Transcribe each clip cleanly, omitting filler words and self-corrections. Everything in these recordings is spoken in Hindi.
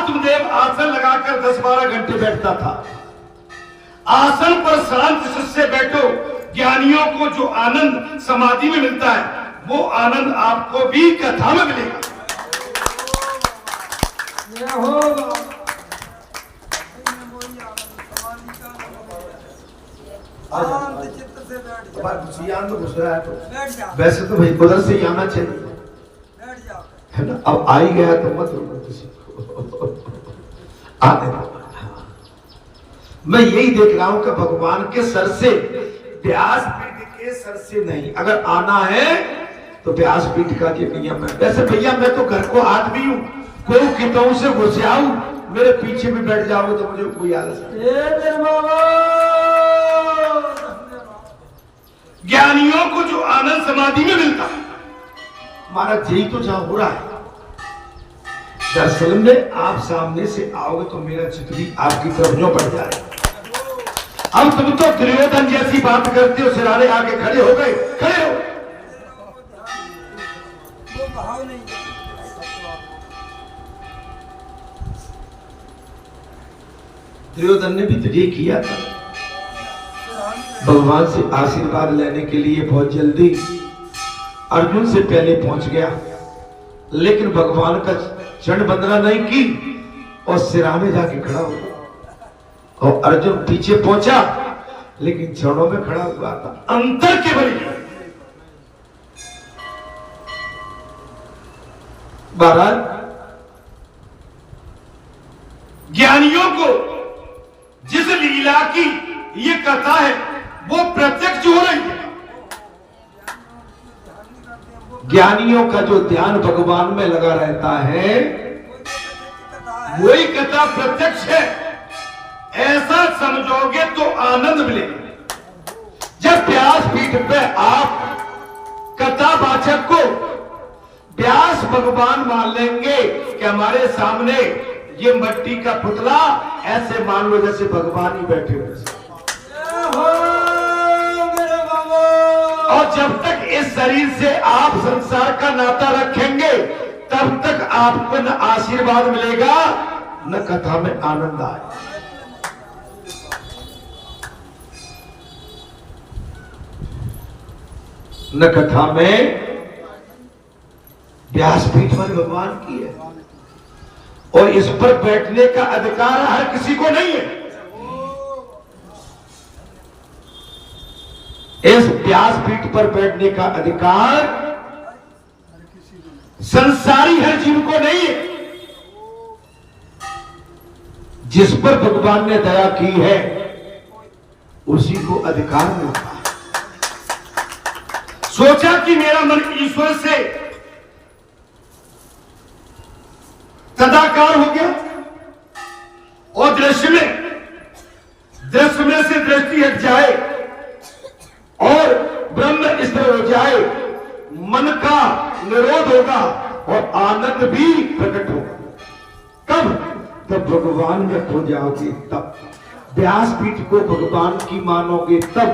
आत्मदेव आसन लगाकर 10-12 घंटे बैठता था। आसन पर शांत चित्त से बैठो, ज्ञानियों को जो आनंद समाधि में मिलता है वो आनंद आपको भी कथा में मिलेगा। वैसे तो भाई उधर से ही आना चाहिए है ना। अब आ ही गया तो मत रोको किसी को, आने दो। मैं यही देख रहा हूं कि भगवान के सर से, व्यासपीठ के सर से नहीं। अगर आना है तो व्यासपीठ का ये नियम है। वैसे भैया मैं तो घर को आदमी हूं, कोई कितों से घुस आऊं, मेरे पीछे भी बैठ जाओगे तो मुझे कोई आलस नहीं। ज्ञानियों को जो आनंद समाधि में मिलता है, महाराज यही तो जहां हो रहा है। दरअसल में आप सामने से आओगे तो मेरा चित्त भी आपकी तरफ जो बढ़ जाए। अब तुम तो दुर्योधन जैसी बात करते हो, सिरारे आके खड़े हो गए, खड़े हो। दुर्योधन ने भी तो ये किया था, भगवान से आशीर्वाद लेने के लिए बहुत जल्दी अर्जुन से पहले पहुंच गया, लेकिन भगवान का चरण वंदना नहीं की और सिराने जाके खड़ा हो गया। और अर्जुन पीछे पहुंचा लेकिन चरणों में खड़ा हुआ था। अंतर केवल महाराज, ज्ञानियों को जिस लीला की ये कथा है वो प्रत्यक्ष हो रही है। ज्ञानियों का जो ध्यान भगवान में लगा रहता है वही कथा प्रत्यक्ष है। ऐसा समझोगे तो आनंद मिलेगा। जब व्यासपीठ पे आप कथावाचक को व्यास भगवान मान लेंगे कि हमारे सामने ये मिट्टी का पुतला, ऐसे मान लो जैसे भगवान ही बैठे हुए। और जब तक इस शरीर से आप संसार का नाता रखेंगे तब तक आपको न आशीर्वाद मिलेगा न कथा में आनंद आएगा। न कथा में व्यासपीठ में भगवान की है और इस पर बैठने का अधिकार हर किसी को नहीं है। इस व्यासपीठ पर बैठने का अधिकार संसारी हर जीव को नहीं है। जिस पर भगवान ने दया की है उसी को अधिकार मिलता है। सोचा कि मेरा मन ईश्वर से तदाकार हो गया और दृश्य में से दृष्टि हट जाए और ब्रह्म स्थिर हो जाए, मन का निरोध होगा और आनंद भी प्रकट होगा। कब? तब भगवान में खो जाओगे, तब व्यासपीठ को भगवान की मानोगे, तब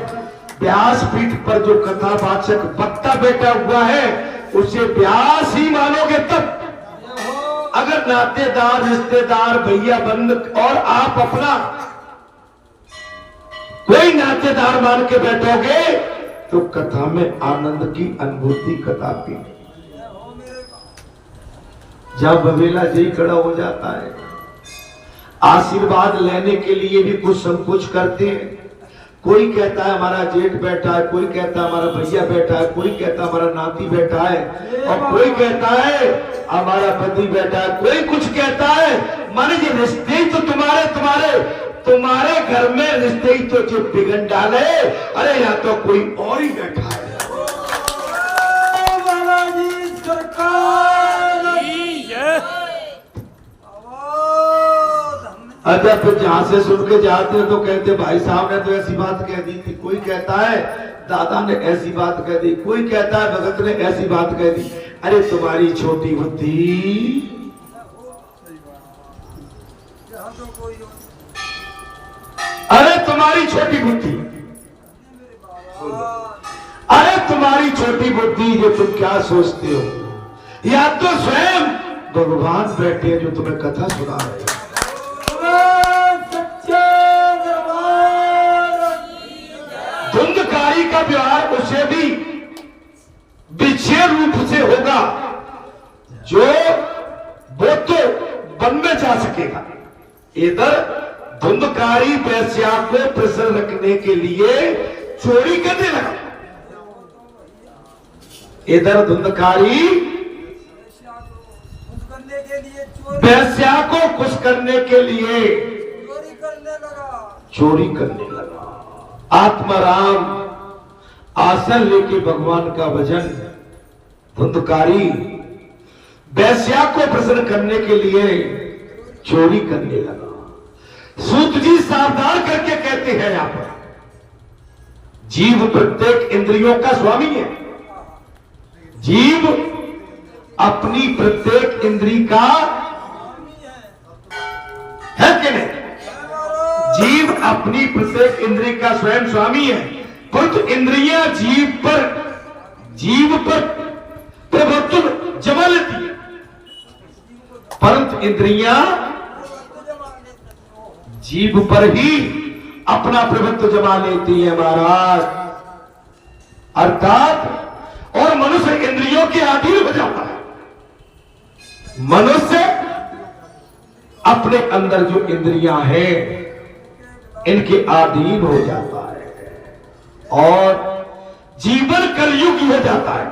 व्यासपीठ पर जो कथावाचक वक्ता बैठा हुआ है उसे व्यास ही मानोगे। तब अगर नातेदार, रिश्तेदार, भैया बंद और आप अपना कोई नातेदार मान के बैठोगे तो कथा में आनंद की अनुभूति कदापि नहीं। जब बवेला जी खड़ा हो जाता है, आशीर्वाद लेने के लिए भी कुछ संकोच करते हैं। कोई कहता है हमारा जेठ बैठा है, कोई कहता है हमारा भैया बैठा है, कोई कहता है हमारा नाती बैठा है और कोई कहता है हमारा पति बैठा है, कोई कुछ कहता है। माने ये रिश्ते तो तुम्हारे घर में रिश्ते ही तो जो बिगड़ डाले। अरे यहाँ तो कोई और ही बैठा है। अच्छा, फिर जहां से सुन के जाते हैं तो कहते भाई साहब ने तो ऐसी बात कह दी थी, कोई कहता है दादा ने ऐसी बात कह दी, कोई कहता है भगत ने ऐसी बात कह दी। अरे तुम्हारी छोटी बुद्धि, अरे तुम्हारी छोटी बुद्धि, अरे तुम्हारी छोटी बुद्धि, जो तुम क्या सोचते हो। या तो स्वयं भगवान बैठे हैं जो तुम्हें कथा सुना रहे हैं। धुंधकारी का व्यवहार उसे भी विच्छेद रूप से होगा जो वो तो वन में जा सकेगा। इधर धुंधकारी वेश्या को प्रसन्न रखने के लिए चोरी करने लगा, इधर धुंधकारी वेश्या को खुश करने के लिए चोरी करने लगा। आत्माराम आसन लेके भगवान का भजन, धुंधकारी वेश्या को प्रसन्न करने के लिए चोरी करने लगा। सूत जी सावधान करके कहते हैं यहां पर जीव प्रत्येक इंद्रियों का स्वामी है। जीव अपनी प्रत्येक इंद्री का है कि नहीं? जीव अपनी प्रत्येक इंद्री का स्वयं स्वामी है, परंतु इंद्रियां जीव पर प्रभुत्व जमा लेती है, परंतु इंद्रियां जीव पर ही अपना प्रभुत्व जमा लेती है महाराज। अर्थात और मनुष्य इंद्रियों के अधीन हो जाता है। मनुष्य अपने अंदर जो इंद्रियां हैं इनके अधीन हो जाता है और जीवन कलयुग हो जाता है।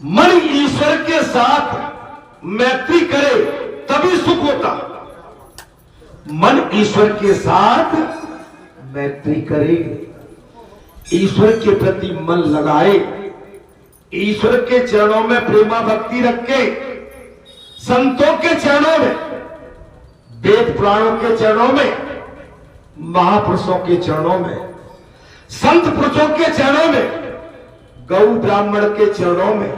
मन ईश्वर के साथ मैत्री करे तभी सुख होता। मन ईश्वर के साथ मैत्री करे, ईश्वर के प्रति मन लगाए, ईश्वर के चरणों में प्रेमा भक्ति रखे, संतों के चरणों में, वेद पुराणों के चरणों में, महापुरुषों के चरणों में, संत पुरुषों के चरणों में, गौ ब्राह्मण के चरणों में,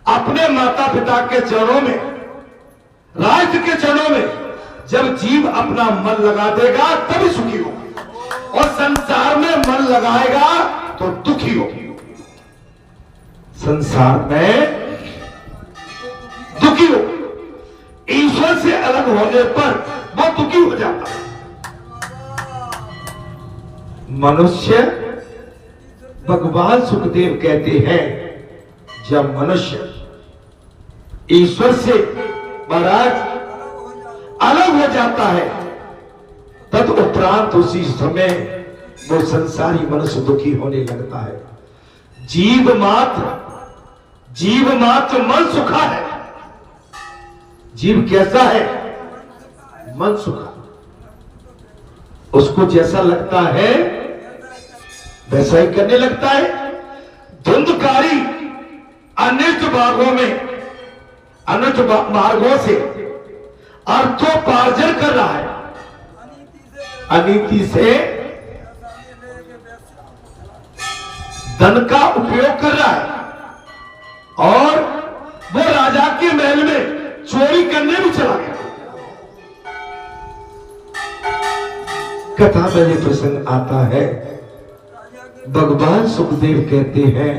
अपने माता पिता के चरणों में, राष्ट्र के चरणों में जब जीव अपना मन लगा देगा तभी सुखी होगा और संसार में मन लगाएगा तो दुखी होगी। संसार में दुखी हो, ईश्वर से अलग होने पर वो दुखी हो जाता है। मनुष्य, भगवान सुखदेव कहते हैं जब मनुष्य ईश्वर से महाराज अलग हो जाता है तद उपरांत उसी समय वो संसारी मनुष्य दुखी होने लगता है। जीव मात्र मन सुखा है। जीव कैसा है? मन सुखा, उसको जैसा लगता है वैसा ही करने लगता है। धुंधकारी अनिष्ट भागों में, अनिष्ट मार्गों से अर्थोपार्जन कर रहा है, अनीति से धन का उपयोग कर रहा है और वो राजा के महल में चोरी करने भी चला गया। कथा में ये प्रसंग आता है, भगवान सुखदेव कहते हैं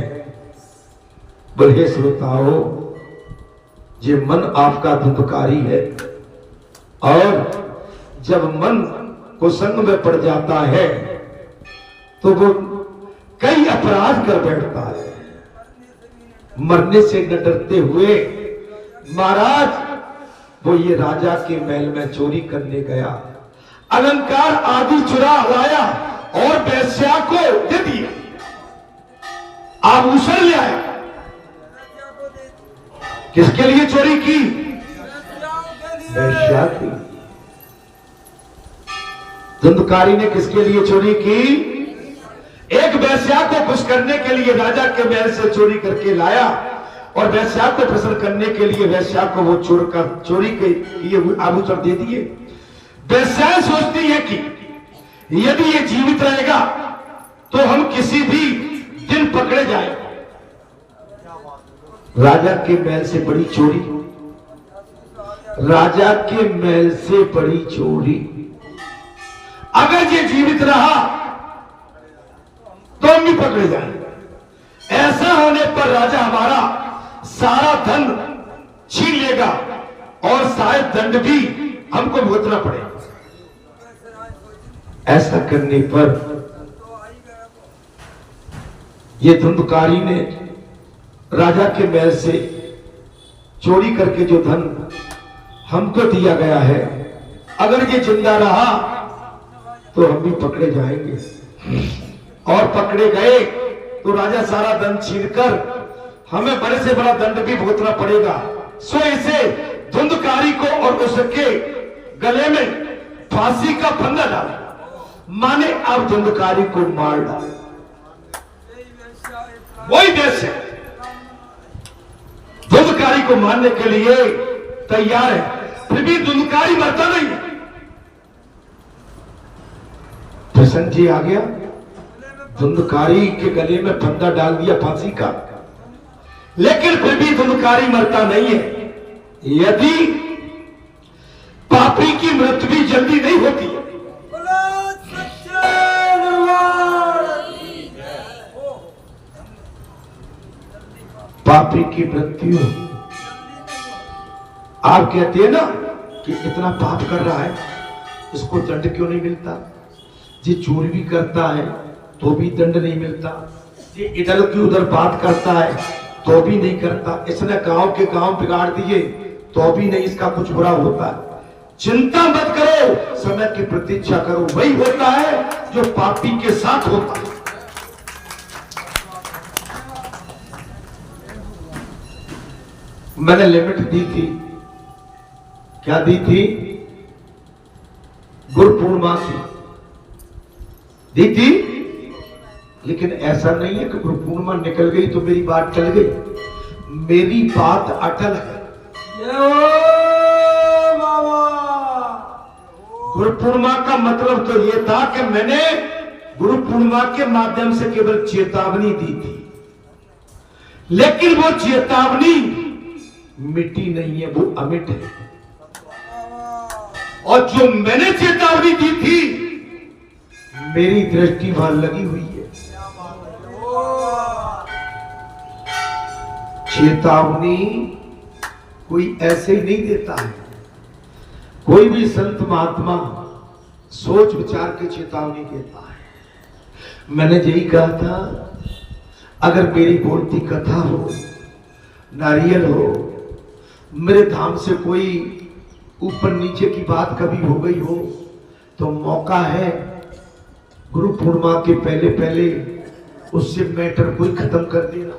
बड़े श्रोताओं, ये मन आपका धुंधकारी है और जब मन को संग में पड़ जाता है तो वो कई अपराध कर बैठता है। मरने से न डरते हुए महाराज वो ये राजा के महल में चोरी करने गया, अलंकार आदि चुरा लाया और वेश्या को दे दिया, आभूषण ले आया। किसके लिए चोरी की? वेश्या की। धुंधकारी ने किसके लिए चोरी की? एक वेश्या को खुश करने के लिए राजा के महल से चोरी करके लाया और वेश्या को प्रसन्न करने के लिए वेश्या को वो चोरी के ये आभूषण दे दिए। वेश्याएं सोचती है कि यदि ये जीवित रहेगा तो हम किसी भी दिन पकड़े जाएंगे। राजा के महल से बड़ी चोरी, राजा के महल से बड़ी चोरी। अगर ये जीवित रहा तो हम भी पकड़े जाएंगे। ऐसा होने पर राजा हमारा सारा धन छीन लेगा और शायद दंड भी हमको भुगतना पड़ेगा। ऐसा करने पर ये धुंधकारी ने राजा के महल से चोरी करके जो धन हमको दिया गया है, अगर ये जिंदा रहा तो हम भी पकड़े जाएंगे, और पकड़े गए तो राजा सारा धन छीनकर हमें बड़े से बड़ा दंड भी भुगतना पड़ेगा। सो इसे धुंधकारी को और उसके गले में फांसी का फंदा डाला, माने अब धुंधकारी को मार डाला। वही देश है धुंधकारी को मारने के लिए तैयार है, फिर भी धुंधकारी मरता नहीं है। प्रसन्न जी आ गया, धुंधकारी के गले में फंदा डाल दिया फांसी का, लेकिन फिर भी धुंधकारी मरता नहीं है। यदि पापी की मृत्यु भी जल्दी नहीं होती है, पापी की मृत्यु, आप कहते हैं ना कि इतना पाप कर रहा है, इसको दंड क्यों नहीं मिलता? ये चोरी भी करता है तो भी दंड नहीं मिलता, ये इधर की उधर बात करता है तो भी नहीं करता, इसने गांव के गांव बिगाड़ दिए तो भी नहीं इसका कुछ बुरा होता है। चिंता मत करो, समय की प्रतीक्षा करो, वही होता है जो पापी के साथ होता है। मैंने लिमिट दी थी, क्या दी थी? गुरु पूर्णिमा की दी थी, लेकिन ऐसा नहीं है कि गुरु पूर्णिमा निकल गई तो मेरी बात टल गई। मेरी बात अटल है। गुरु पूर्णिमा का मतलब तो यह था कि मैंने गुरु पूर्णिमा के माध्यम से केवल चेतावनी दी थी, लेकिन वो चेतावनी मिटी नहीं है, वो अमिट है। और जो मैंने चेतावनी दी थी, मेरी दृष्टि वहां लगी हुई है। चेतावनी कोई ऐसे ही नहीं देता है, कोई भी संत महात्मा सोच विचार के चेतावनी देता है। मैंने यही कहा था, अगर मेरी बोलती कथा हो, नारियल हो, मेरे धाम से कोई ऊपर नीचे की बात कभी हो गई हो, तो मौका है गुरु पूर्णिमा के पहले पहले उससे मैटर कोई खत्म कर देना।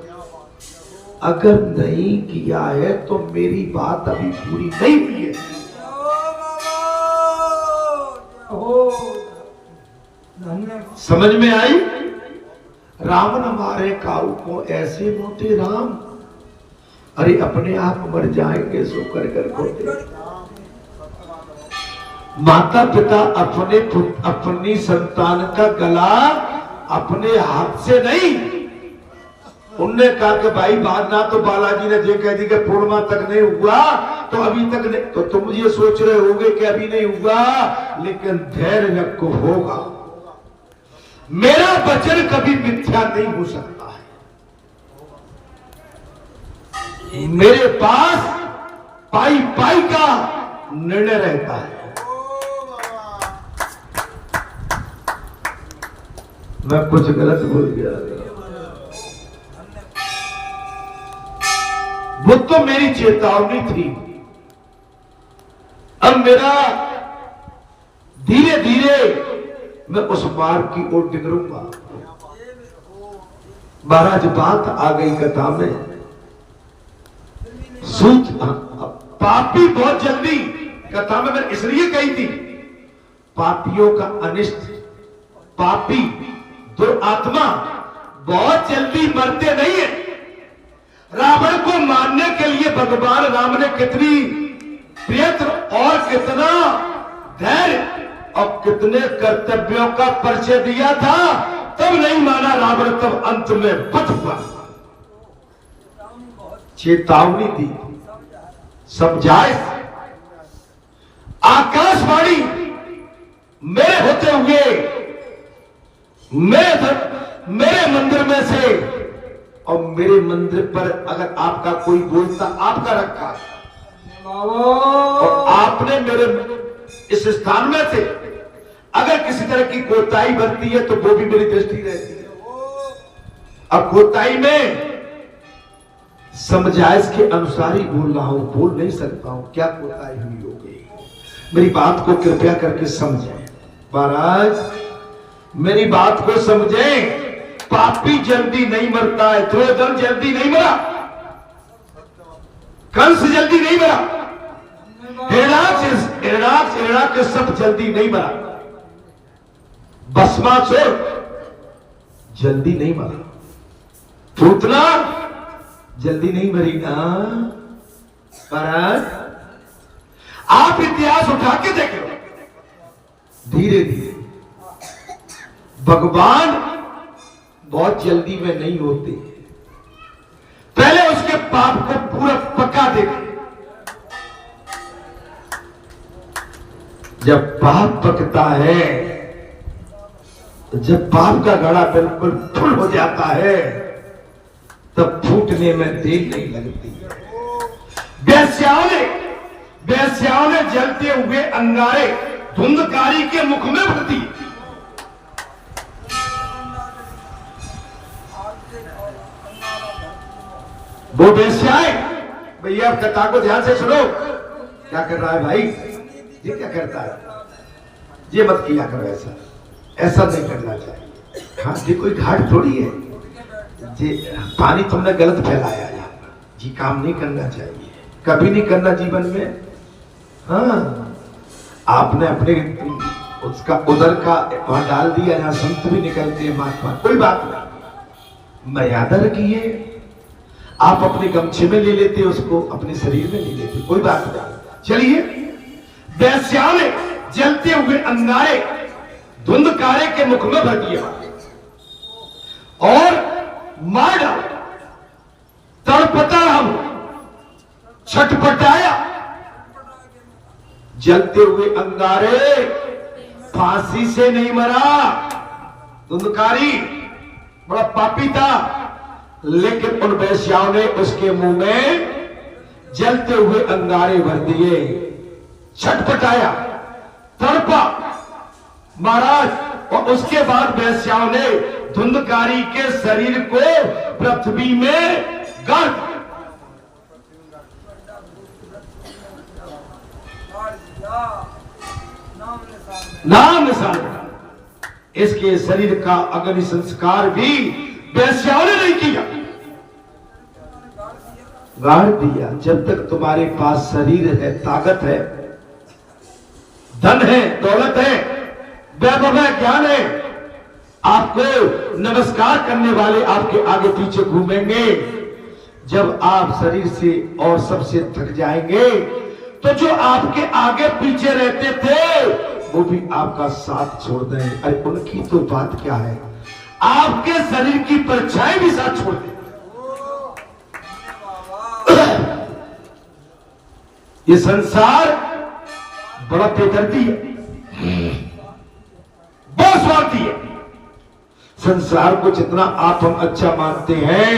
अगर नहीं किया है तो मेरी बात अभी पूरी नहीं हुई है। समझ में आई? रावण हमारे काऊ को ऐसे मोटे राम, अरे अपने आप मर जाएंगे सो कर कर खोते। माता पिता अपनी संतान का गला अपने हाथ से नहीं, उनने कहा कि भाई बाद ना तो बालाजी ने ये कह दी कि पूर्णिमा तक नहीं हुआ तो अभी तक नहीं, तो तुम ये सोच रहे होगे कि अभी नहीं हुआ, लेकिन धैर्य रखो, होगा। मेरा वचन कभी मिथ्या नहीं हो सकता है। मेरे पास पाई पाई का निर्णय रहता है। मैं कुछ गलत बोल गया, वो तो मेरी चेतावनी थी। अब मेरा धीरे धीरे मैं उस मार्ग की ओर निकलूंगा। महाराज बात आ गई कथा में, सूच पापी बहुत जल्दी, कथा में मैंने इसलिए कही थी, पापियों का अनिष्ट, पापी दुरात्मा बहुत जल्दी मरते नहीं है। रावण को मारने के लिए भगवान राम ने कितनी प्रयत्न और कितना धैर्य और कितने कर्तव्यों का परिचय दिया था, तब नहीं माना रावण, तब अंत में वध हुआ। चेतावनी दी, समझाए, आकाशवाणी मेरे होते हुए मेरे मंदिर में से, और मेरे मंदिर पर अगर आपका कोई बोलता, आपका रखा, और आपने मेरे इस स्थान में से अगर किसी तरह की कोताही बनती है तो वो भी मेरी दृष्टि रहती है। अब कोताही में समझाइश के अनुसार ही बोल रहा हूं, बोल नहीं सकता हूं, क्या कोताही हुई हो गई। मेरी बात को कृपया करके समझें महाराज, मेरी बात को समझें। पापी जल्दी नहीं मरता है, दुर्योधन जल्दी नहीं मरा, कंस जल्दी नहीं मरा, हिरणाक्ष सब जल्दी नहीं मरा, भस्मासुर जल्दी नहीं मरा, पूतना जल्दी नहीं मरी ना। महाराज आप इतिहास उठा के देखो, धीरे धीरे भगवान बहुत जल्दी में नहीं होते, पहले उसके पाप को पूरा पका देते। जब पाप पकता है, जब पाप का घड़ा बिल्कुल फुल हो जाता है, तब फूटने में देर नहीं लगती। वेश्याओं ने जलते हुए अंगारे धुंधकारी के मुख में भरती। वो वेश्याएं, भैया आप कथा को ध्यान से सुनो। क्या कर रहा है भाई, ये क्या करता है, ये मत किया करो, ऐसा नहीं करना चाहिए। हाँ जी, कोई घाट थोड़ी है जी, पानी तुमने गलत फैलाया है जी, काम नहीं करना चाहिए, कभी नहीं करना जीवन में। हाँ, आपने अपने उसका उधर का वहां डाल दिया, यहाँ संत भी निकलते हैं महात्मा, कोई बात नहीं, मर्यादा रखिए। आप अपने गमछे में ले लेते, उसको अपने शरीर में ले लेते, कोई बात नहीं। चलिए, वेश्याओं ने जलते हुए अंगारे धुंधकारे के मुख में भर दिया और मार डाला। तड़पता हम, छटपटाया, जलते हुए अंगारे, फांसी से नहीं मरा। धुंधकारी बड़ा पापी था, लेकिन उन वेश्याओं ने उसके मुंह में जलते हुए अंगारे भर दिए, छटपटाया, तड़पा महाराज। और उसके बाद वेश्याओं ने धुंधकारी के शरीर को पृथ्वी में गाड़ दिया। नाम निशान, इसके शरीर का अग्नि संस्कार भी वेश्याओं ने नहीं किया, गाड़ दिया। जब तक तुम्हारे पास शरीर है, ताकत है, धन है, दौलत है, वैभव है, ज्ञान है, आपको नमस्कार करने वाले आपके आगे पीछे घूमेंगे। जब आप शरीर से और सबसे थक जाएंगे, तो जो आपके आगे पीछे रहते थे वो भी आपका साथ छोड़ देंगे। अरे उनकी तो बात क्या है, आपके शरीर की परछाई भी साथ छोड़ देंगे। ये संसार बड़ा बेदर्दी है, बहुत स्वार्थी है। संसार को जितना आप हम अच्छा मानते हैं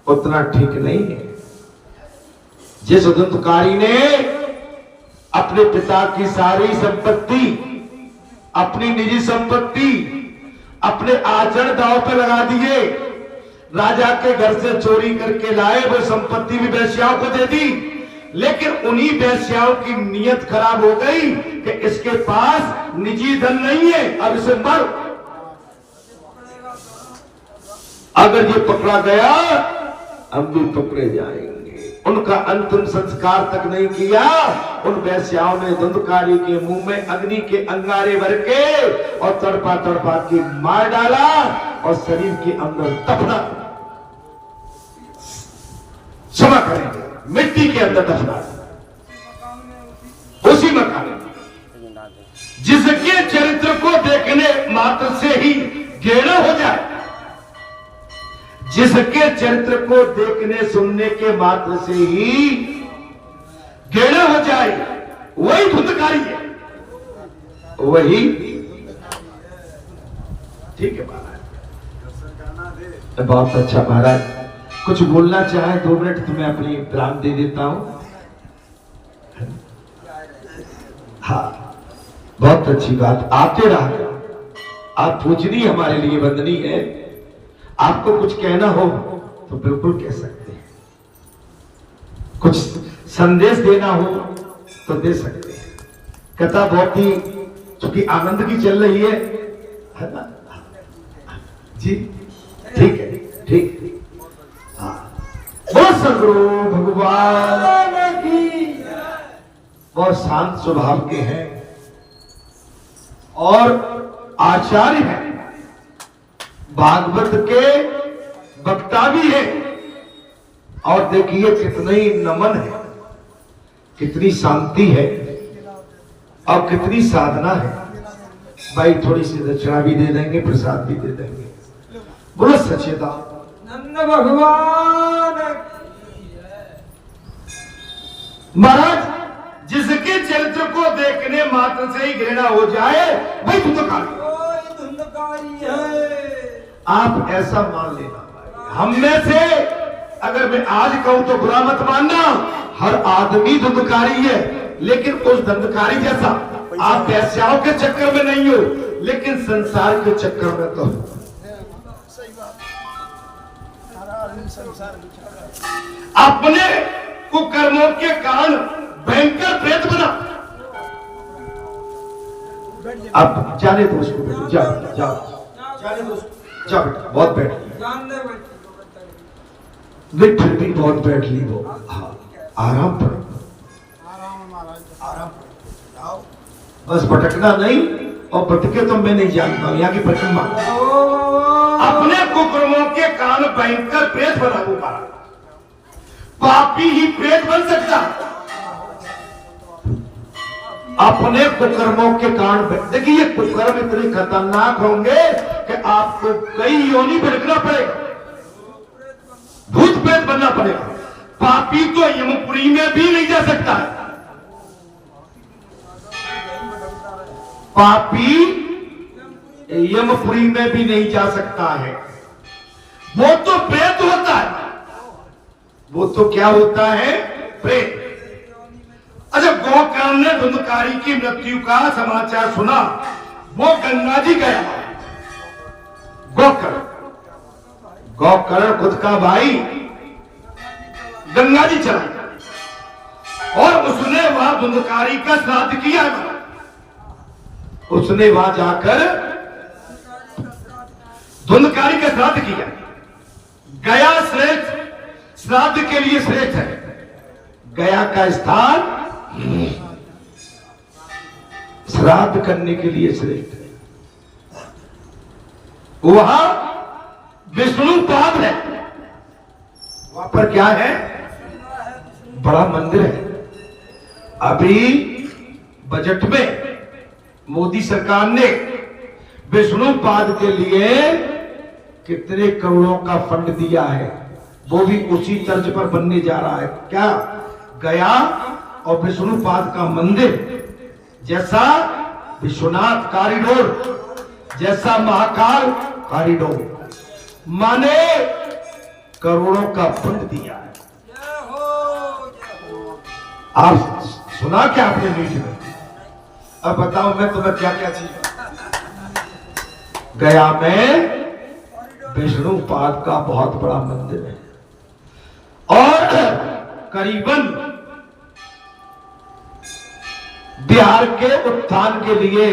उतना ठीक नहीं है। जिस धुंधकारी ने अपने पिता की सारी संपत्ति, अपनी निजी संपत्ति, अपने आचरण दांव पे लगा दिए, राजा के घर से चोरी करके लाए, वो संपत्ति भी वेश्याओं को दे दी। लेकिन उन्हीं वेश्याओं की नीयत खराब हो गई कि इसके पास निजी धन नहीं है, अब इसे मर। अगर ये पकड़ा गया हम भी पकड़े जाएंगे। उनका अंतिम संस्कार तक नहीं किया। उन वेश्याओं ने धुंधकारी के मुंह में अग्नि के अंगारे भर के और तड़पा तड़पा के मार डाला और शरीर के अंदर दफना, क्षमा करेंगे, मिट्टी के अंदर दफना, उसी मकान में। जिसके चरित्र को देखने मात्र से ही घृणा हो जाए, जिसके चरित्र को देखने सुनने के मात्र से ही घृणा हो जाए, वही धुंधकारी है, वही ठीक है। महाराज बहुत अच्छा महाराज, कुछ बोलना चाहे 2 मिनट तुम्हें अपनी विराम दे देता हूं। हाँ, बहुत अच्छी बात। आते रहा, आप पूजनीय हमारे लिए वंदनीय है। आपको कुछ कहना हो तो बिल्कुल कह सकते हैं, कुछ संदेश देना हो तो दे सकते हैं। कथा बहुत ही चूंकि आनंद की चल रही है ना जी? ठीक है, ठीक। हाँ, बहुत सदगुरु भगवान की। बहुत शांत स्वभाव के हैं और आचार्य हैं, भागवत के वक्ता भी है। और देखिए कितना ही नमन है, कितनी शांति है और कितनी साधना है। भाई थोड़ी सी दक्षिणा भी दे देंगे, प्रसाद भी दे देंगे। बोलो सच्चिदानंद भगवान महाराज। जिसके चरित्र को देखने मात्र से ही घृणा हो जाए वही धुंधकारी है। आप ऐसा मान लेना। हम में से अगर मैं आज कहूं तो बुरा मत मानना, हर आदमी धुंधकारी है, लेकिन उस धुंधकारी जैसा आप पैसाओं के चक्कर में नहीं हो, लेकिन संसार के चक्कर में तो अपने कुकर्मों के कारण भयंकर प्रेत बना। अब जाने दो उसको बेटे, जाओ जाओ जाने दो उसको, जाओ बेटा। बहुत बैठ ली फिर भी बहुत बैठ ली वो। हाँ, आराम पर, आराम पर, बस भटकना नहीं। और भटके तो मैं नहीं जानता हूं, यहाँ की परिक्रमा। अपने कुकर्मों के कारण भयंकर प्रेत बना वो महाराज। पापी ही प्रेत बन सकता। अपने कुकर्मों के कारण। देखिए ये कुकर्म इतने खतरनाक होंगे कि आपको कई योनि भटकना पड़ेगा, भूत प्रेत बनना पड़ेगा। पापी तो यमपुरी में भी नहीं जा सकता है। पापी यमपुरी में भी नहीं जा सकता है। वो तो प्रेत होता है। वो तो क्या होता है? प्रेत। अच्छा, गोकर्ण ने धुंधकारी की मृत्यु का समाचार सुना। वो गंगा जी गया। गोकर्ण खुद का भाई गंगा जी चला और उसने वहां धुंधकारी का श्राद्ध किया। उसने वहां जाकर धुंधकारी का श्राद्ध किया। गया श्रेष्ठ, श्राद्ध के लिए श्रेष्ठ है। गया का स्थान श्राद्ध करने के लिए श्रेष्ठ है। वहां विष्णुपाद है। वहां पर क्या है? बड़ा मंदिर है। अभी बजट में मोदी सरकार ने विष्णुपाद के लिए कितने करोड़ों का फंड दिया है। वो भी उसी तर्ज पर बनने जा रहा है। क्या? गया और विष्णुपाद का मंदिर जैसा विश्वनाथ कॉरिडोर, जैसा महाकाल कॉरिडोर, माने करोड़ों का फंड दिया है। आप सुना क्या आपने न्यूज में? अब बताओ मैं तुम्हें क्या क्या चीज। गया में विष्णुपाद का बहुत बड़ा मंदिर है और करीबन बिहार के उत्थान के लिए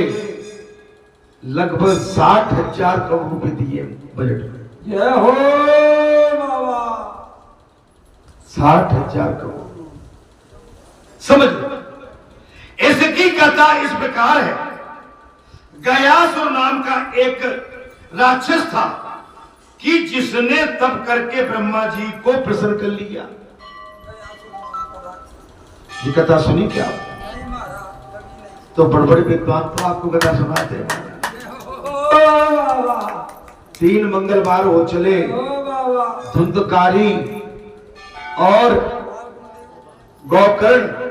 लगभग 60,000 करोड़ रुपए दिए बजट में। जय हो बाबा। 60,000 करोड़। समझ लो, इसकी कथा इस प्रकार है। गयासुर नाम का एक राक्षस था कि जिसने तप करके ब्रह्मा जी को प्रसन्न कर लिया। ये कथा सुनी क्या? तो बड़े बड़े विद्वान तो आपको कथा सुनाते हैं। 3 मंगलवार हो चले, धुंधकारी और गोकर्ण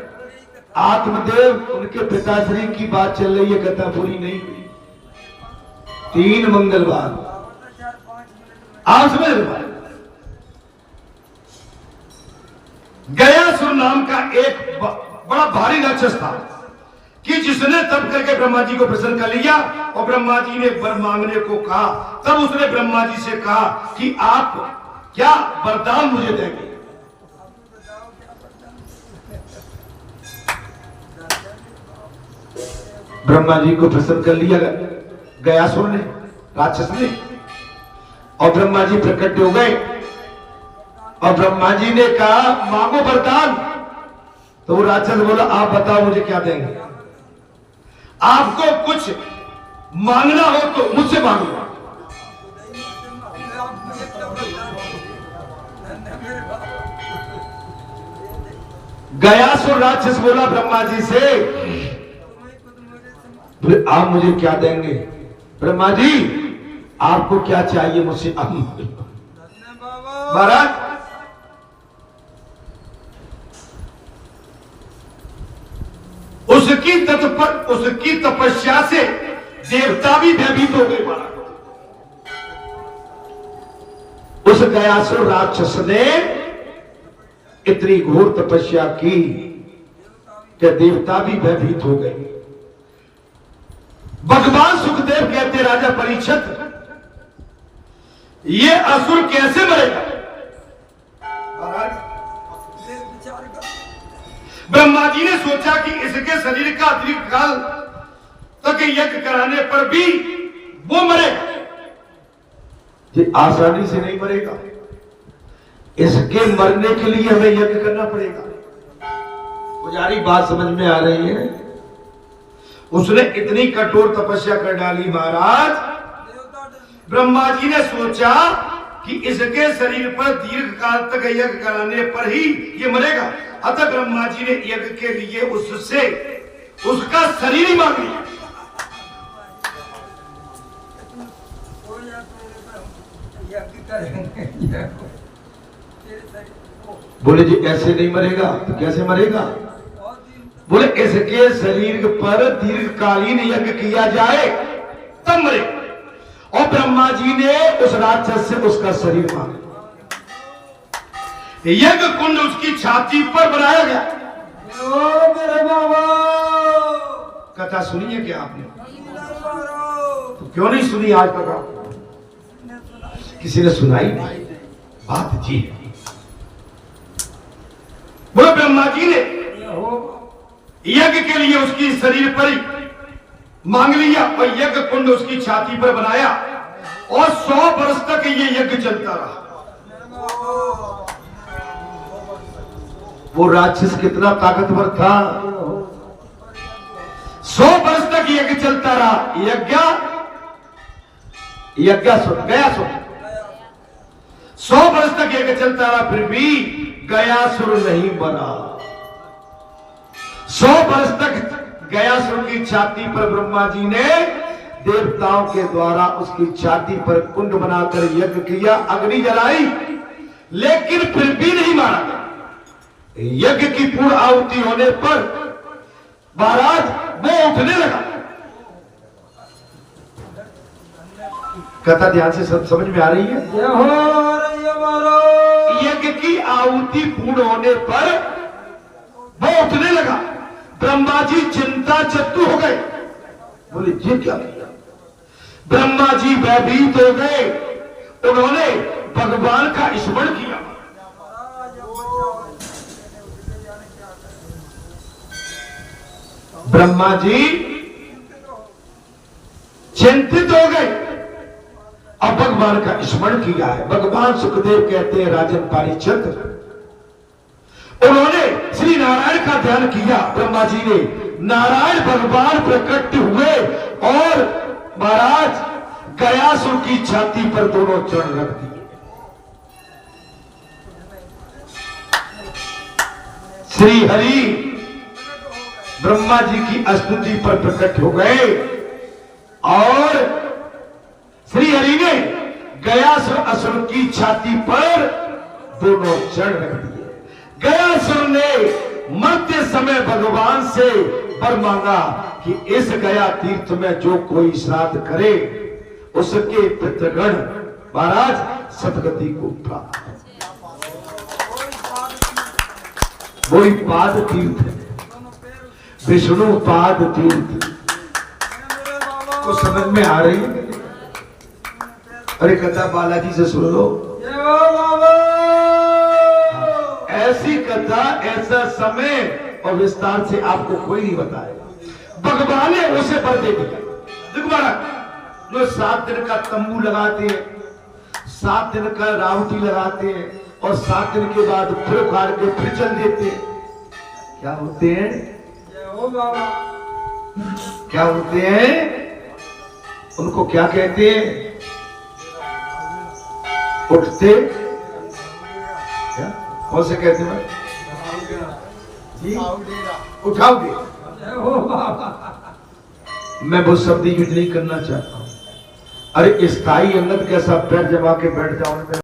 आत्मदेव उनके पिताश्री की बात चल रही है। कथा पूरी नहीं हुई। 3 मंगलवार आप समझ रहे। गयासुर नाम का एक बड़ा भारी राक्षस था कि जिसने तब करके ब्रह्मा जी को प्रसन्न कर लिया और ब्रह्मा जी ने वर मांगने को कहा। तब उसने ब्रह्मा जी से कहा कि आप क्या वरदान मुझे देंगे। ब्रह्मा जी को प्रसन्न कर लिया गयासुर ने, राक्षस ने, और ब्रह्मा जी प्रकट हो गए और ब्रह्मा जी ने कहा मांगो वरदान। तो वो राक्षस बोला आप बताओ मुझे क्या देंगे। आपको कुछ मांगना हो तो मुझसे मांगो। गयासुर राक्षस बोला ब्रह्मा जी से आप मुझे क्या देंगे। ब्रह्मा जी आपको क्या चाहिए मुझसे आप महाराज। उसकी तपस्या से देवता भी भयभीत हो गए महाराज। उस गयासुर राक्षस ने इतनी घोर तपस्या की कि देवता भी भयभीत हो गए। भगवान सुखदेव कहते राजा परीक्षित ये असुर कैसे मरेगा। ब्रह्मा जी ने सोचा कि इसके शरीर का दीर्घ काल तक यज्ञ कराने पर भी वो मरेगा, ये आसानी से नहीं मरेगा। इसके मरने के लिए हमें यज्ञ करना पड़ेगा। पुजारी बात समझ में आ रही है। उसने इतनी कठोर तपस्या कर डाली महाराज। ब्रह्मा जी ने सोचा कि इसके शरीर पर दीर्घ काल तक यज्ञ कराने पर ही ये मरेगा। अतः ब्रह्मा जी ने यज्ञ के लिए उससे उसका शरीर ही मांग लिया। बोले जी ऐसे नहीं मरेगा तो कैसे मरेगा। बोले इसके शरीर पर दीर्घकालीन यज्ञ किया जाए तब मरे। और ब्रह्मा जी ने उस राक्षस से उसका शरीर मांगा। यज्ञ कुंड उसकी छाती पर बनाया गया। ओ मेरे बाबा कथा सुनी है क्या आपने। तो क्यों नहीं सुनी आज तक आप। किसी ने सुनाई नहीं बात जी। बोले ब्रह्मा जी ने यज्ञ के लिए उसकी शरीर पर ही मांग लिया और यज्ञ कुंड उसकी छाती पर बनाया और 100 वर्ष तक ये यज्ञ चलता रहा। वो राक्षस कितना ताकतवर था। 100 वर्ष तक यज्ञ चलता रहा। गयासुर 100 वर्ष तक यज्ञ चलता रहा फिर भी गयासुर नहीं बना। 100 वर्ष तक गयासुर की छाती पर ब्रह्मा जी ने देवताओं के द्वारा उसकी छाती पर कुंड बनाकर यज्ञ किया, अग्नि जलाई, लेकिन फिर भी नहीं मारा गया। यज्ञ की पूर्ण आहुति होने पर महाराज वो उठने लगा। कथा ध्यान से सब समझ में आ रही है। यज्ञ की आहुति पूर्ण होने पर वो उठने लगा। ब्रह्मा जी चिंता चतु हो गए। बोले ये क्या किया। ब्रह्मा जी भयभीत हो गए। उन्होंने भगवान का स्मरण किया। ब्रह्मा जी चिंतित हो गए। अब भगवान का स्मरण किया है। भगवान सुखदेव कहते हैं राजन परीक्षित उन्होंने श्री नारायण का ध्यान किया। ब्रह्मा जी ने नारायण भगवान प्रकट हुए और महाराज गयासुर की छाती पर दोनों चरण रख दिए। श्री हरि ब्रह्मा जी की स्तुति पर प्रकट हो गए और श्री हरि ने गयासुर असुर की छाती पर दोनों चरण रख दिए। गयासुर ने मरते समय भगवान से वर मांगा कि इस गया तीर्थ में जो कोई श्राद्ध करे उसके पितृगण महाराज सदगति को प्राप्त। वही पाद तीर्थ है। विष्णु पाद तीर्थ को समझ में आ रही है? अरे कथा बालाजी से सुन लो। ऐसी कथा, ऐसा समय और विस्तार से आपको कोई नहीं बताएगा। भगवान ने उसे पर दे दिया। देखो महाराज, जो 7 दिन का तंबू लगाते हैं, 7 दिन का रावटी लगाते हैं और 7 दिन के बाद फिर उखाड़ के फिर चल देते हैं। क्या होते हैं? क्या होते हैं? उनको क्या कहते हैं? उठते क्या? कौन से कहते हैं? उठाओगे। मैं वो शब्द यूज नहीं करना चाहता हूं। अरे स्थाई अंगद कैसा पैर जमा के बैठ जाओ।